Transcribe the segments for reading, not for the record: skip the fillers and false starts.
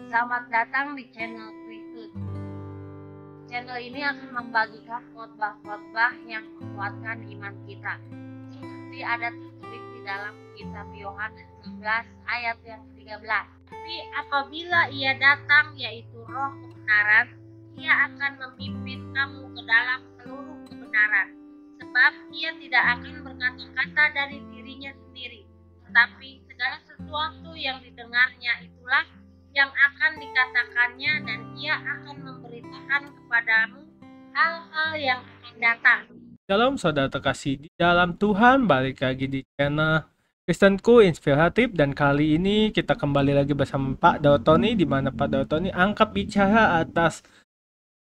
Selamat datang di channel Kristus. Channel ini akan membagikan khotbah-khotbah yang menguatkan iman kita. Seperti ada tertulis di dalam kitab Yohanes 11 ayat yang 13. Tapi apabila ia datang, yaitu Roh kebenaran, ia akan memimpin kamu ke dalam seluruh kebenaran. Sebab ia tidak akan berkata-kata dari dirinya sendiri, tetapi segala sesuatu yang didengarnya itulah yang akan dikatakannya, dan ia akan memberitakan kepadamu hal-hal yang akan datang. Shalom saudara terkasih di dalam Tuhan, balik lagi di channel Kristenku Inspiratif, dan kali ini kita kembali lagi bersama Pak Dautoni, di mana Pak Dautoni angkat bicara atas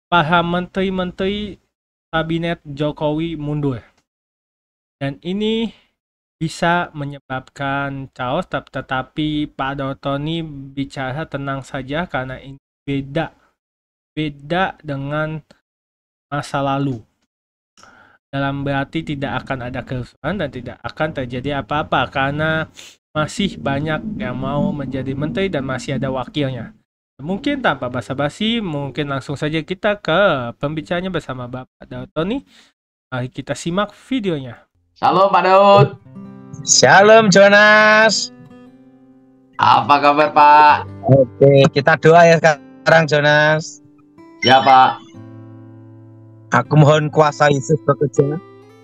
para menteri-menteri kabinet Jokowi mundur. Dan ini bisa menyebabkan chaos, tetapi Pak Dautoni bicara tenang saja karena ini beda dengan masa lalu. Dalam berarti tidak akan ada kerusuhan dan tidak akan terjadi apa-apa karena masih banyak yang mau menjadi menteri dan masih ada wakilnya. Mungkin tanpa basa-basi, mungkin langsung saja kita ke pembicaranya bersama Bapak Dautoni. Mari kita simak videonya. Shalom Pak Daud. Shalom Jonas. Apa kabar Pak? Oke, kita doa ya sekarang Jonas. Ya Pak. Aku mohon kuasa Yesus bekerja.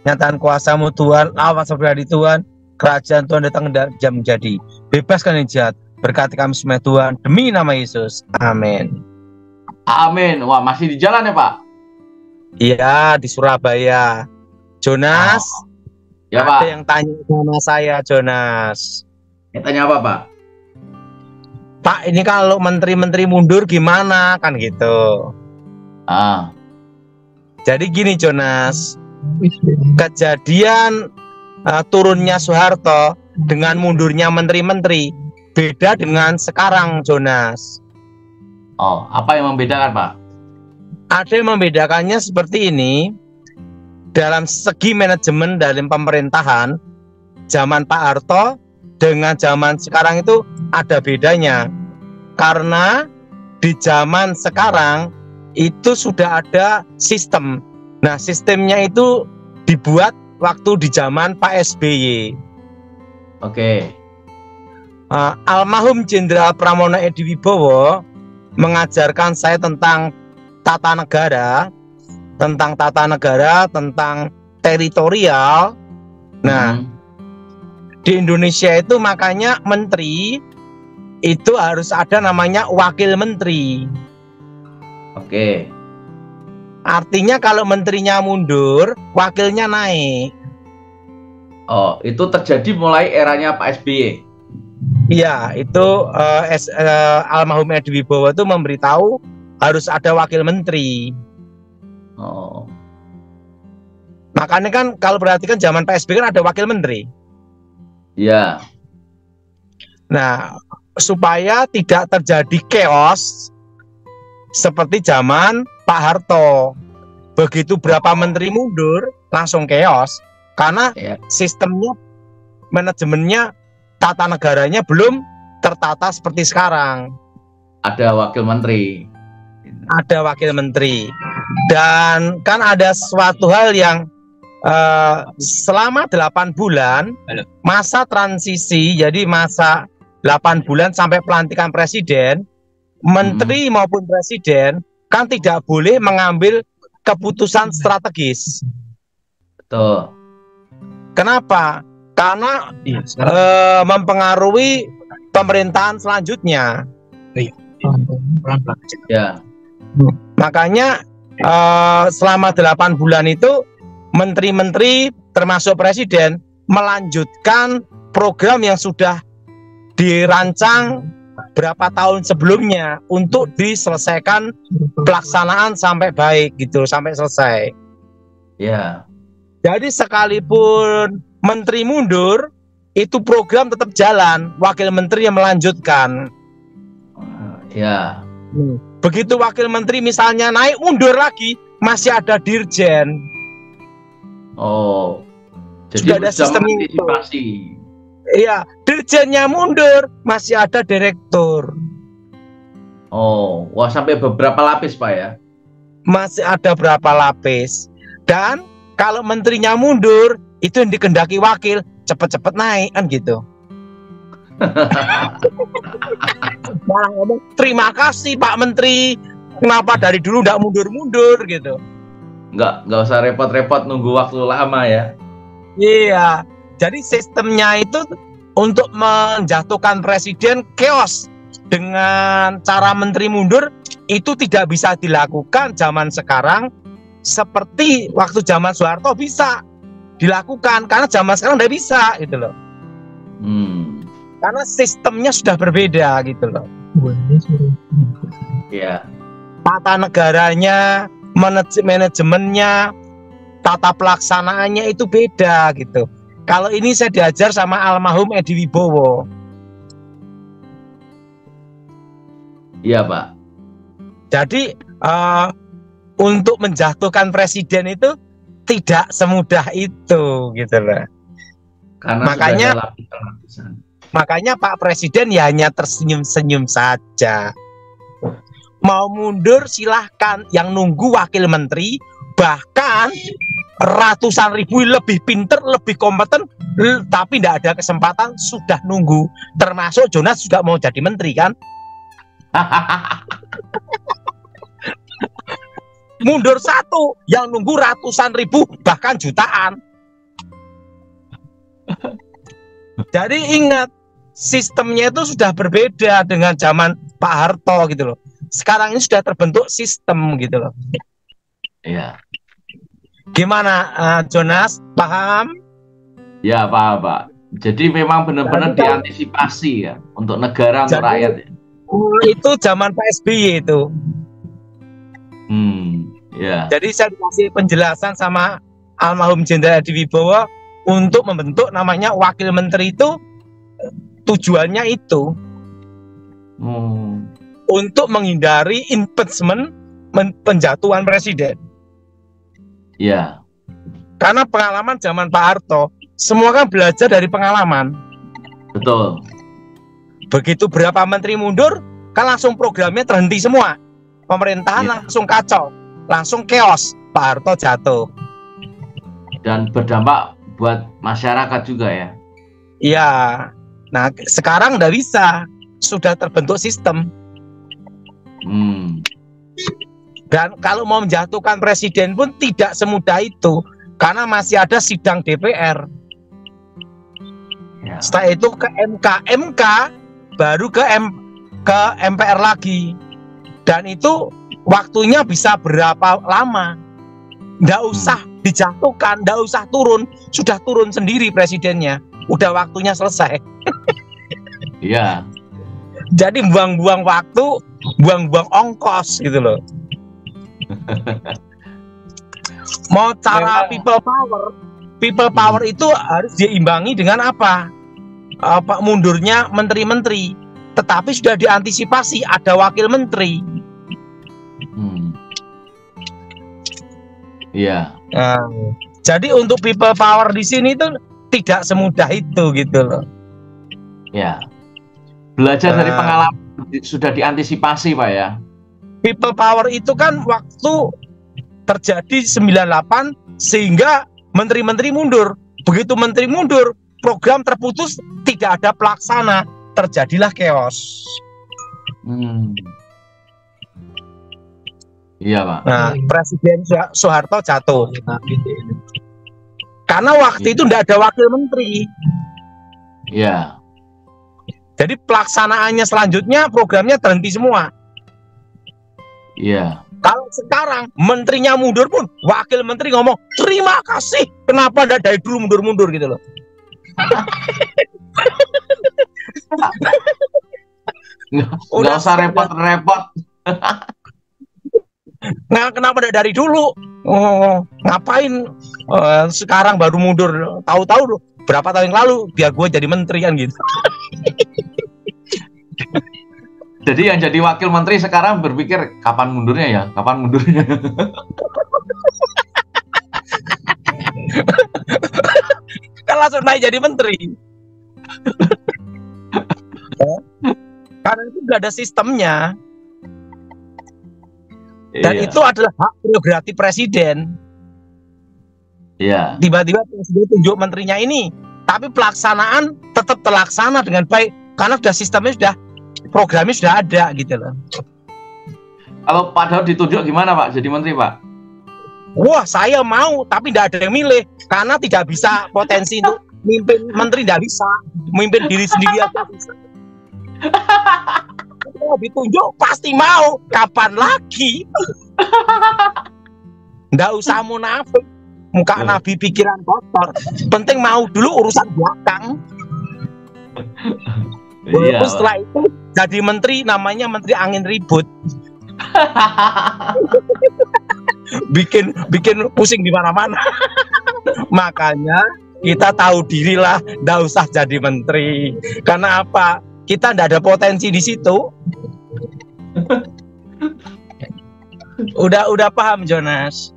Nyatakan kuasamu Tuhan, lawan seberani Tuhan. Kerajaan Tuhan datang dan jam menjadi. Bebaskan yang jahat. Berkati kami semua Tuhan. Demi nama Yesus. Amin. Amin. Wah, masih di jalan ya Pak? Iya, di Surabaya. Jonas. Ya Pak. Ada yang tanya sama saya Jonas. Tanya apa Pak? Pak, ini kalau menteri-menteri mundur gimana? Kan gitu. Jadi gini Jonas, kejadian turunnya Soeharto dengan mundurnya menteri-menteri beda dengan sekarang Jonas. Oh, apa yang membedakan Pak? Ada yang membedakannya seperti ini. Dalam segi manajemen dalam pemerintahan, zaman Pak Harto dengan zaman sekarang itu ada bedanya. Karena di zaman sekarang itu sudah ada sistem. Nah, sistemnya itu dibuat waktu di zaman Pak SBY. Oke. Almarhum Jenderal Pramono Edi Wibowo mengajarkan saya tentang tata negara, tentang teritorial. Nah, di Indonesia itu makanya menteri itu harus ada namanya wakil menteri. Oke. Artinya kalau menterinya mundur, wakilnya naik. Oh, itu terjadi mulai eranya Pak SBY. Iya, itu almarhum Edi Wibowo itu memberitahu harus ada wakil menteri. Oh. Makanya kan kalau perhatikan zaman Pak SBY kan ada wakil menteri. Iya. Nah, supaya tidak terjadi chaos seperti zaman Pak Harto. Begitu berapa menteri mundur, langsung chaos. Karena sistemnya, manajemennya, tata negaranya belum tertata seperti sekarang. Ada wakil menteri. Ada wakil menteri. Dan kan ada suatu hal yang selama 8 bulan masa transisi, jadi masa 8 bulan sampai pelantikan presiden, menteri maupun presiden kan tidak boleh mengambil keputusan strategis. Betul. Kenapa? Karena mempengaruhi pemerintahan selanjutnya. Ya. Makanya selama 8 bulan itu menteri-menteri termasuk presiden melanjutkan program yang sudah dirancang berapa tahun sebelumnya untuk diselesaikan pelaksanaan sampai baik gitu, sampai selesai. Ya. Jadi sekalipun menteri mundur, itu program tetap jalan, wakil menteri yang melanjutkan. Ya. Begitu wakil menteri misalnya naik, mundur lagi, masih ada dirjen. Oh, jadi sudah ada sistem antisipasi. Iya, dirjennya mundur, masih ada direktur. Oh, wah sampai beberapa lapis Pak ya? Masih ada berapa lapis. Dan kalau menterinya mundur, itu yang dikendaki wakil cepet-cepet naik kan gitu. Malah ngomong terima kasih Pak Menteri, kenapa dari dulu nggak mundur-mundur gitu. Nggak usah repot-repot nunggu waktu lama ya. Iya, jadi sistemnya itu untuk menjatuhkan presiden chaos. Dengan cara menteri mundur itu tidak bisa dilakukan zaman sekarang seperti waktu zaman Soeharto bisa dilakukan, karena zaman sekarang tidak bisa gitu loh. Karena sistemnya sudah berbeda gitu loh. Iya. Tata negaranya, manajemennya, tata pelaksanaannya itu beda gitu. Kalau ini saya diajar sama almarhum Edi Wibowo. Iya Pak. Jadi untuk menjatuhkan presiden itu tidak semudah itu gitu loh. Karena makanya sudah ada lapisan-lapisan. Makanya Pak Presiden ya hanya tersenyum-senyum saja. Mau mundur silahkan, yang nunggu wakil menteri, bahkan ratusan ribu lebih pinter, lebih kompeten, tapi tidak ada kesempatan, sudah nunggu. Termasuk Jonas juga mau jadi menteri kan? Mundur satu, yang nunggu ratusan ribu, bahkan jutaan. Jadi ingat, sistemnya itu sudah berbeda dengan zaman Pak Harto gitu loh. Sekarang ini sudah terbentuk sistem gitu loh. Iya. Gimana Jonas, paham? Ya paham Pak. Jadi memang benar-benar diantisipasi ya untuk negara, untuk rakyat ya. Itu zaman Pak SBY itu. Ya. Jadi saya dikasih penjelasan sama almarhum Jenderal Edi Wibowo untuk membentuk namanya wakil menteri itu, tujuannya itu untuk menghindari impeachment, penjatuhan presiden. Ya. Karena pengalaman zaman Pak Harto, semua kan belajar dari pengalaman. Betul. Begitu berapa menteri mundur, kan langsung programnya terhenti semua. Pemerintahan langsung kacau, langsung chaos. Pak Harto jatuh. Dan berdampak buat masyarakat juga ya. Iya. Nah, sekarang nggak bisa, sudah terbentuk sistem. Dan kalau mau menjatuhkan presiden pun tidak semudah itu, karena masih ada sidang DPR. Ya. Setelah itu ke MK, baru ke MPR lagi. Dan itu waktunya bisa berapa lama? Nggak usah dijatuhkan, nggak usah turun, sudah turun sendiri presidennya. Udah waktunya selesai. Iya. Jadi buang-buang waktu, buang-buang ongkos gitu loh. Mau cara people power itu harus diimbangi dengan apa? Mundurnya menteri-menteri, tetapi sudah diantisipasi ada wakil menteri. Iya. Jadi untuk people power di sini tuh tidak semudah itu gitu loh. Ya. Belajar dari pengalaman sudah diantisipasi Pak ya. People power itu kan waktu terjadi 98 sehingga menteri-menteri mundur. Begitu menteri mundur, program terputus, tidak ada pelaksana, terjadilah chaos. Iya Pak. Nah, Presiden Soeharto jatuh. Karena waktu itu tidak ada wakil menteri. Iya. Jadi pelaksanaannya selanjutnya programnya terhenti semua. Iya. Kalau sekarang menterinya mundur pun wakil menteri ngomong terima kasih, kenapa tidak dari dulu mundur-mundur gitu loh. Nggak usah repot-repot. Nah, kenapa tidak dari dulu? Ngapain sekarang baru mundur? Tahu-tahu berapa tahun yang lalu biar gue jadi menteri kan gitu. Jadi yang jadi wakil menteri sekarang berpikir kapan mundurnya ya? Kapan mundurnya? Kan langsung naik jadi menteri. Karena itu nggak ada sistemnya. Dan itu adalah hak prerogatif presiden. Iya. Tiba-tiba presiden tunjuk menterinya ini, tapi pelaksanaan tetap terlaksana dengan baik karena sudah sistemnya, sudah programnya sudah ada gitu loh. Kalau Pak Daud ditunjuk gimana Pak jadi menteri Pak? Wah, saya mau, tapi tidak ada yang milih karena tidak bisa potensi untuk mimpin menteri, tidak bisa memimpin diri sendiri aja bisa. Kalau ditunjuk pasti mau, kapan lagi? Nggak usah munafik, muka nabi pikiran kotor. Penting mau dulu urusan belakang. Iya, Walaupun setelah itu jadi menteri namanya menteri angin ribut. bikin pusing di mana-mana. Makanya kita tahu dirilah, nggak usah jadi menteri. Karena apa? Kita nggak ada potensi di situ. Udah paham Jonas?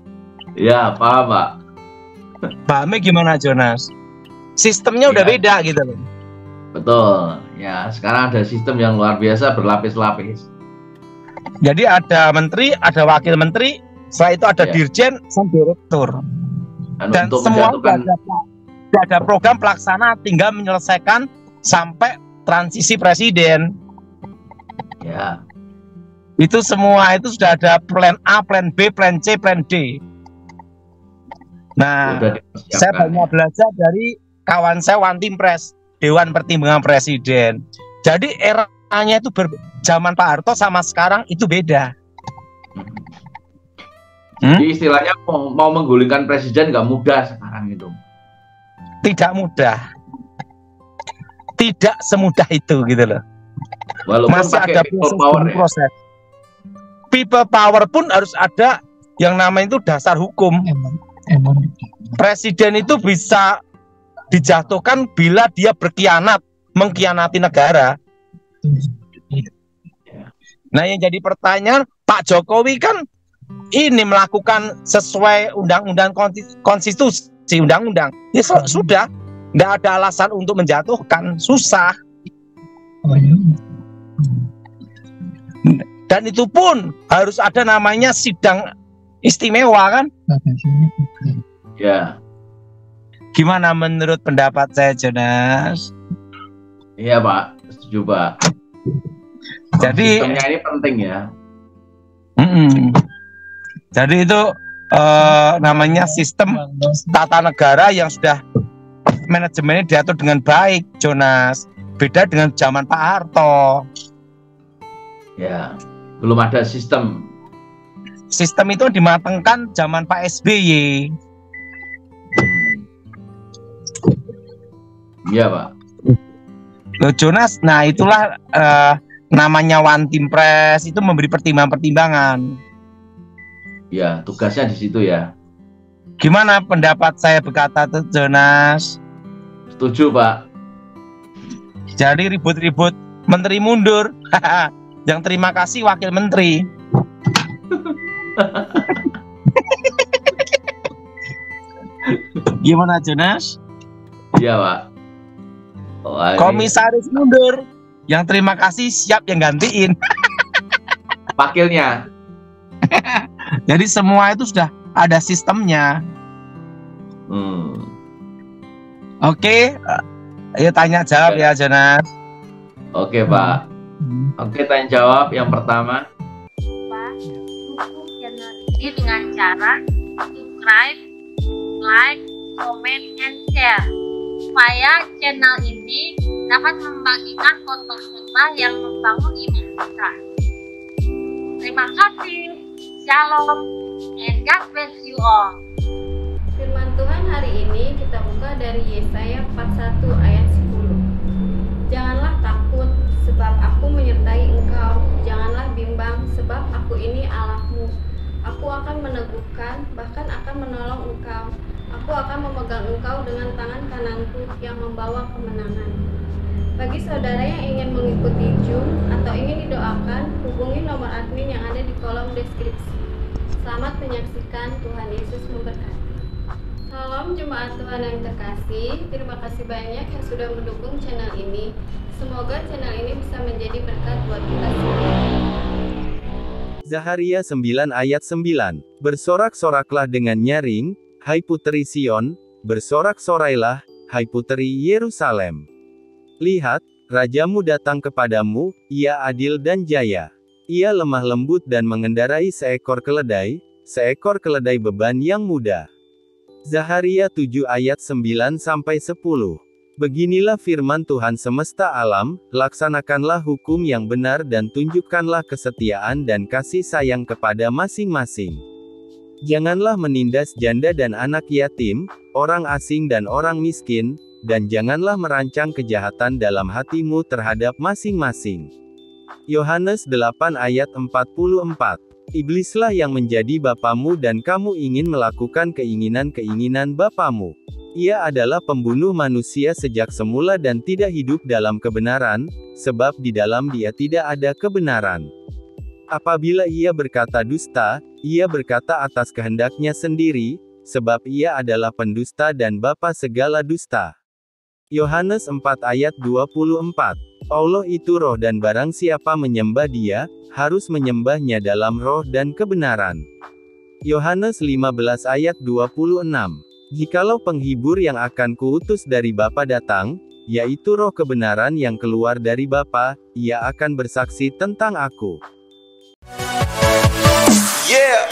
Ya paham Pak. Pahamnya gimana Jonas? Sistemnya udah Ya. beda gitu loh. Betul. Ya sekarang ada sistem yang luar biasa berlapis-lapis. Jadi ada menteri, ada wakil menteri, setelah itu ada Ya. dirjen, sama direktur. Dan untuk semua menjatuhkan udah ada program pelaksana, tinggal menyelesaikan sampai transisi presiden. ya Itu semua itu sudah ada plan A, plan B, plan C, plan D. Nah, udah saya dipersiapkan. banyak belajar dari kawan saya Wantimpres, Dewan Pertimbangan Presiden. Jadi eranya itu zaman Pak Harto sama sekarang itu beda. Jadi istilahnya mau menggulingkan presiden nggak mudah sekarang itu. Tidak mudah. Tidak semudah itu gitu loh. Walaupun Masih pakai ada people power ya. proses. People power pun harus ada yang namanya itu dasar hukum. Presiden itu bisa dijatuhkan bila dia berkhianat, mengkhianati negara. Nah, yang jadi pertanyaan, Pak Jokowi kan ini melakukan sesuai undang-undang konstitusi, undang-undang. Ya sudah, nggak ada alasan untuk menjatuhkan, susah. Dan itu pun harus ada namanya sidang istimewa kan? Ya, Gimana menurut pendapat saya, Jonas? iya Pak, setuju Pak. Jadi Sistemnya ini penting ya. Jadi itu namanya sistem tata negara yang sudah manajemennya diatur dengan baik, Jonas. Beda dengan zaman Pak Harto. Ya, belum ada sistem. Sistem itu dimatangkan zaman Pak SBY. Iya Pak. Loh, Jonas, nah itulah namanya Wantimpres itu memberi pertimbangan-pertimbangan. Ya, tugasnya di situ ya. Gimana pendapat saya berkata tuh, Jonas? Setuju Pak. Jadi ribut-ribut menteri mundur. Yang terima kasih wakil menteri. Gimana Jonas? Iya Pak. Wah, ini Komisaris mundur. Yang terima kasih siap yang gantiin. wakilnya. Jadi semua itu sudah ada sistemnya. Oke, ayo tanya jawab ya Jonas. Oke Pak. Oke, tanya jawab yang pertama. Pak, dukung channel ini dengan cara subscribe, like, comment, and share supaya channel ini dapat membagikan khotbah-khotbah yang membangun iman kita. Terima kasih. Shalom and God bless you all. Firman Tuhan hari ini kita buka dari Yesaya 41 ayat 10. Janganlah takut sebab aku menyertai engkau, janganlah bimbang sebab aku ini Allahmu. Aku akan meneguhkan, bahkan akan menolong engkau. Aku akan memegang engkau dengan tangan kananku yang membawa kemenangan. Bagi saudara yang ingin mengikuti Zoom atau ingin didoakan, hubungi nomor admin yang ada di kolom deskripsi. Selamat menyaksikan, Tuhan Yesus memberkati. Salam jemaat Tuhan yang terkasih. Terima kasih banyak yang sudah mendukung channel ini. Semoga channel ini bisa menjadi berkat buat kita semua. Zaharia 9 ayat 9. Bersorak-soraklah dengan nyaring, hai puteri Sion, bersorak-sorailah, hai puteri Yerusalem. Lihat, rajamu datang kepadamu, ia adil dan jaya. Ia lemah lembut dan mengendarai seekor keledai beban yang mudah. Zaharia 7 ayat 9-10. Beginilah firman Tuhan semesta alam, laksanakanlah hukum yang benar dan tunjukkanlah kesetiaan dan kasih sayang kepada masing-masing. Janganlah menindas janda dan anak yatim, orang asing dan orang miskin, dan janganlah merancang kejahatan dalam hatimu terhadap masing-masing. Yohanes 8 ayat 44. Iblislah yang menjadi bapamu dan kamu ingin melakukan keinginan-keinginan bapamu. Ia adalah pembunuh manusia sejak semula dan tidak hidup dalam kebenaran, sebab di dalam dia tidak ada kebenaran. Apabila ia berkata dusta, ia berkata atas kehendaknya sendiri, sebab ia adalah pendusta dan bapa segala dusta. Yohanes 4 ayat 24. Allah itu roh dan barang siapa menyembah dia, harus menyembahnya dalam roh dan kebenaran. Yohanes 15 ayat 26. Jikalau penghibur yang akan kuutus dari Bapa datang, yaitu roh kebenaran yang keluar dari Bapa, ia akan bersaksi tentang aku. Yeah.